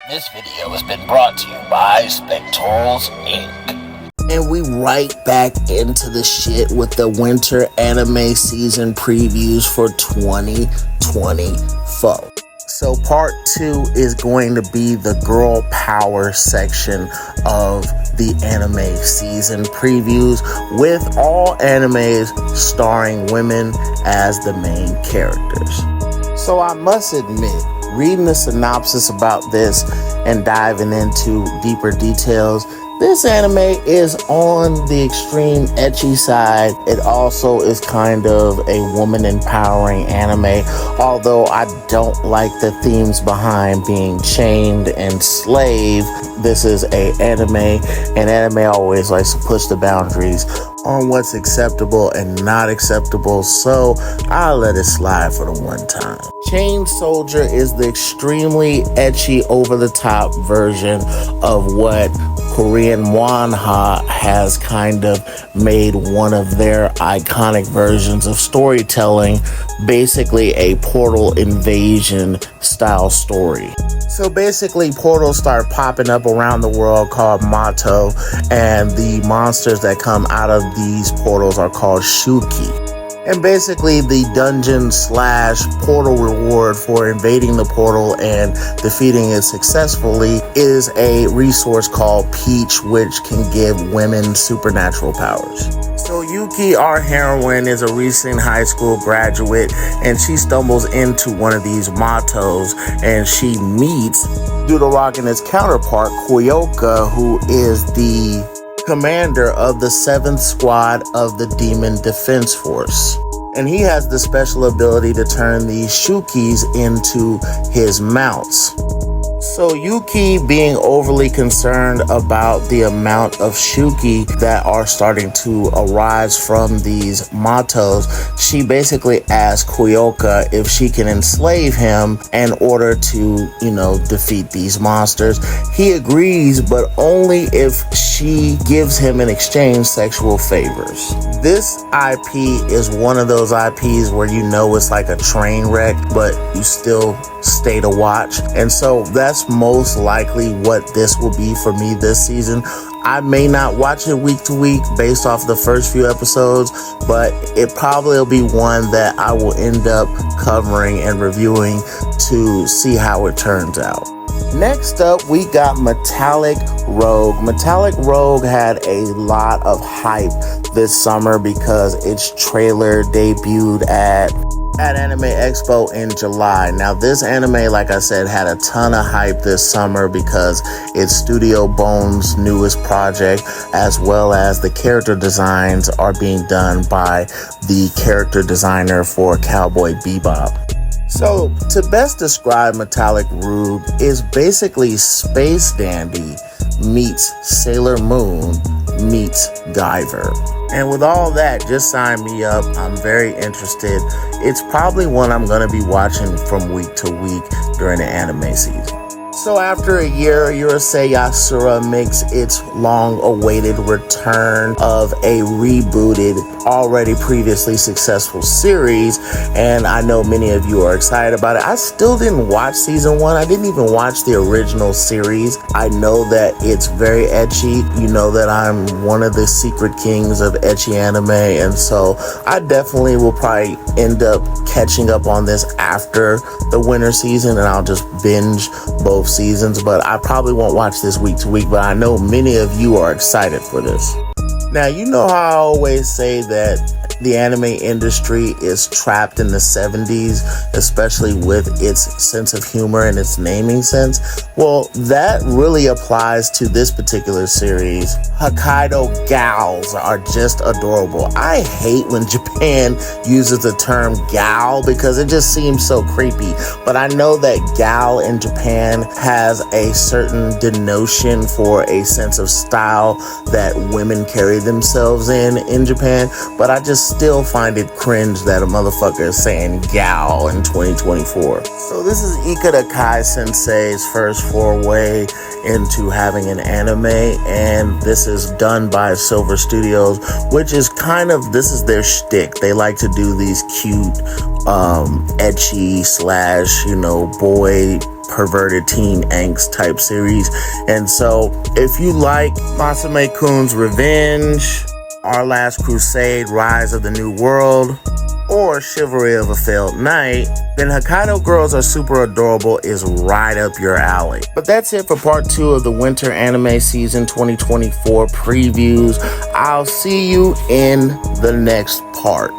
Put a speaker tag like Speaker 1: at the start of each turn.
Speaker 1: This video has been brought to you by Spectorals Inc. And we right back into the shit with the winter anime season previews for 2024. So part 2 is going to be the girl power section of the anime season previews, with all animes starring women as the main characters. So I must admit, reading the synopsis about this and diving into deeper details, this anime is on the extreme ecchi side. It also is kind of a woman empowering anime, although I don't like the themes behind being chained and slave. This is an anime, and anime always likes to push the boundaries on what's acceptable and not acceptable, so I'll let it slide for the one time. Chained Soldier is the extremely ecchi, over-the-top version of what Korean Wanha has kind of made one of their iconic versions of storytelling, basically a portal invasion style story. So basically, portals start popping up around the world called Mato, and the monsters that come out of these portals are called Shuki. And basically, the dungeon / portal reward for invading the portal and defeating it successfully is a resource called Peach, which can give women supernatural powers. So Yuki, our heroine, is a recent high school graduate, and she stumbles into one of these Matos, and she meets Doodle and his counterpart, Koyoka, who is the commander of the 7th Squad of the Demon Defense Force. And he has the special ability to turn these Shukis into his mounts. So Yuki, being overly concerned about the amount of Shuki that are starting to arise from these Matos, she basically asks Koyoka if she can enslave him in order to, defeat these monsters. He agrees, but only if she gives him in exchange sexual favors. This IP is one of those IPs where it's like a train wreck, but you still stay to watch. And so that's most likely what this will be for me this season. I may not watch it week to week based off the first few episodes, but it probably will be one that I will end up covering and reviewing to see how it turns out. Next up, we got Metallic Rogue. Metallic Rogue had a lot of hype this summer because its trailer debuted at Anime Expo in July. Now, this anime, like I said, had a ton of hype this summer because it's Studio Bones' newest project, as well as the character designs are being done by the character designer for Cowboy Bebop. So, to best describe Metallic Rogue, is basically Space Dandy meets Sailor Moon meets Guyver. And with all that, just sign me up. I'm very interested. It's probably one I'm going to be watching from week to week during the anime season. So after a year, Urusei Yatsura makes its long-awaited return of a rebooted, already previously successful series, and I know many of you are excited about it. I still didn't watch season 1. I didn't even watch the original series. I know that it's very ecchi. You know that I'm one of the secret kings of ecchi anime, and so I definitely will probably end up catching up on this after the winter season, and I'll just binge both seasons. But I probably won't watch this week to week, but I know many of you are excited for this. Now, you know how I always say that the anime industry is trapped in the 70s, especially with its sense of humor and its naming sense? Well, that really applies to this particular series. Hokkaido gals are just adorable. I hate when Japan uses the term gal because it just seems so creepy. But I know that gal in Japan has a certain denotion for a sense of style that women carry themselves in Japan. But I just still find it cringe that a motherfucker is saying gal in 2024. So this is Ikeda Kai Sensei's first foray into having an anime, and this is done by Silver Studios, which is this is their shtick. They like to do these cute, ecchi / boy perverted teen angst type series. And so if you like Masame-kun's Revenge, Our Last Crusade, Rise of the New World, or Chivalry of a Failed Knight, then Hokkaido Girls Are Super Adorable is right up your alley. But that's it for part 2 of the Winter Anime Season 2024 previews. I'll see you in the next part.